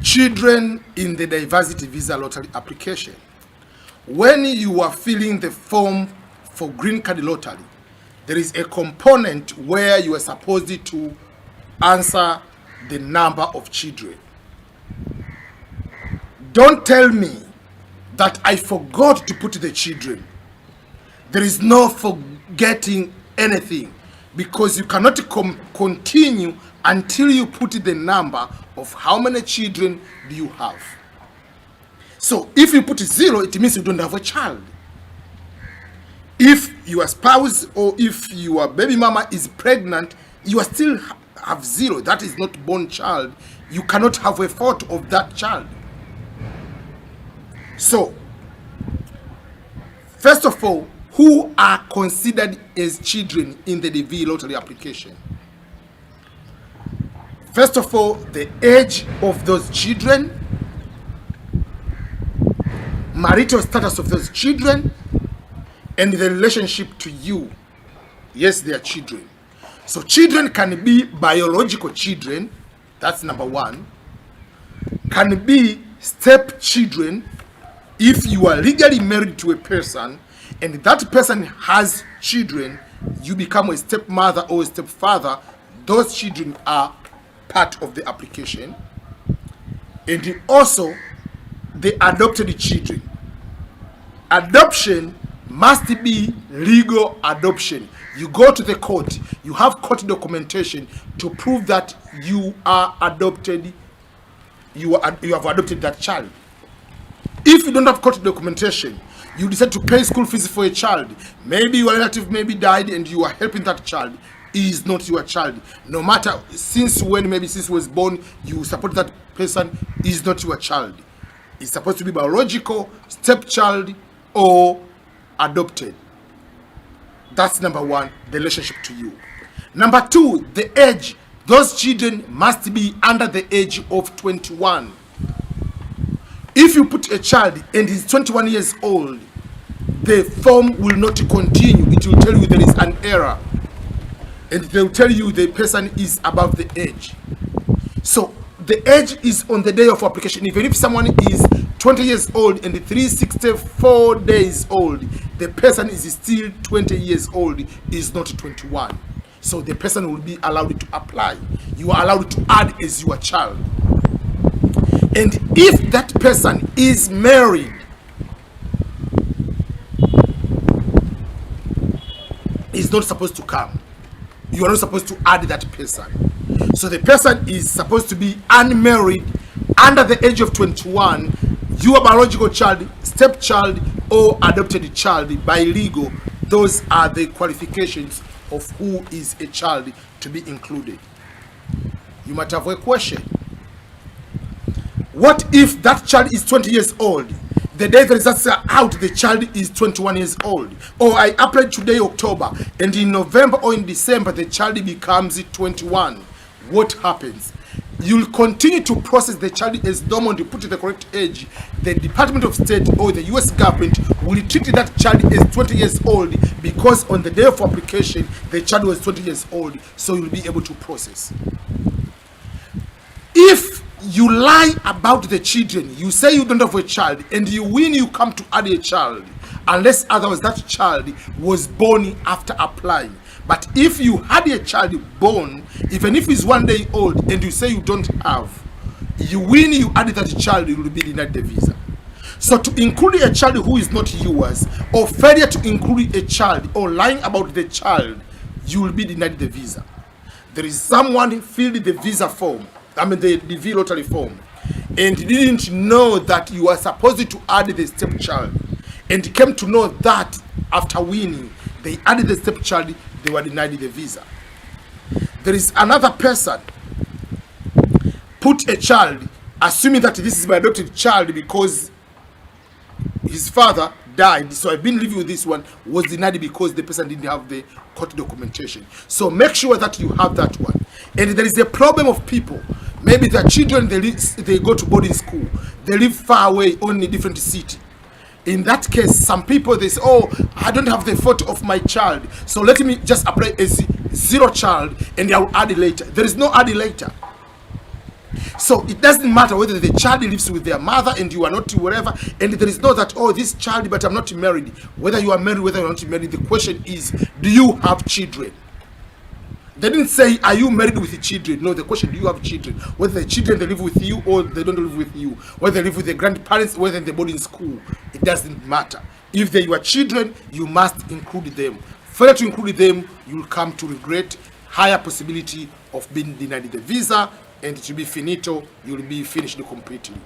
Children in the diversity visa lottery application. When you are filling the form for green card lottery, there is a component where you are supposed to answer the number of children. Don't tell me that I forgot to put the children. There is no forgetting anything, because you cannot continue until you put the number of how many children do you have. So if you put 0, it means you don't have a child. If your spouse or if your baby mama is pregnant, you are still have 0. That is not born child. You cannot have a photo of that child. So, first of all, who are considered as children in the DV lottery application? First of all, the age of those children, marital status of those children, and the relationship to you. Yes, they are children. So children can be biological children, that's number 1. Can be stepchildren if you are legally married to a person and that person has children, you become a stepmother or a stepfather, those children are part of the application. And also the adopted children. Adoption must be legal adoption. You go to the court, you have court documentation to prove that you are adopted, you have adopted that child. If you don't have court documentation, you decide to pay school fees for a child, maybe your relative maybe died and you are helping that child, is not your child. No matter since when, maybe since was born, you support that person, is not your child. It's supposed to be biological, stepchild, or adopted. That's number 1, the relationship to you. Number 2, the age. Those children must be under the age of 21. If you put a child and he's 21 years old, the form will not continue. It will tell you there is an error. And they will tell you the person is above the age. So the age is on the day of application. Even if someone is 20 years old and 364 days old, the person is still 20 years old, is not 21. So the person will be allowed to apply. You are allowed to add as your child. And if that person is married, is not supposed to come. You are not supposed to add that person. So the person is supposed to be unmarried, under the age of 21, your biological child, stepchild, or adopted child by legal. Those are the qualifications of who is a child to be included. You might have a question. What if that child is 20 years old? The day the results are out, the child is 21 years old. Or I applied today, October, and in November or in December, the child becomes 21. What happens? You'll continue to process the child as normal to put the correct age. The Department of State or the US government will treat that child as 20 years old because on the day of application, the child was 20 years old. So you'll be able to process. If you lie about the children, you say you don't have a child, and you win, you come to add a child, unless otherwise that child was born after applying. But if you had a child born, even if he's 1 day old, and you say you don't have, you win, you add that child, you will be denied the visa. So to include a child who is not yours, or failure to include a child, or lying about the child, you will be denied the visa. There is someone who filled the visa form, the DV lottery form, and didn't know that you are supposed to add the stepchild, and came to know that after winning, they added the stepchild, they were denied the visa. There is another person, put a child, assuming that this is my adopted child because his father died, so I've been living with this one, was denied because the person didn't have the court documentation. So make sure that you have that one. And there is a problem of people, maybe their children, they go to boarding school, they live far away, only different city. In that case, some people, they say, oh, I don't have the photo of my child, so let me just apply as 0 child and I will add it later. There is no add it later. So it doesn't matter whether the child lives with their mother and you are not, whatever, and there is no that, oh, this child, but I'm not married. Whether you are married, whether you're not married, the question is, do you have children? They didn't say, are you married with the children? No, the question, do you have children? Whether the children, they live with you or they don't live with you. Whether they live with their grandparents, whether they board in school. It doesn't matter. If they are your children, you must include them. Failure to include them, you'll come to regret, higher possibility of being denied the visa, and to be finito, you'll be finished completely.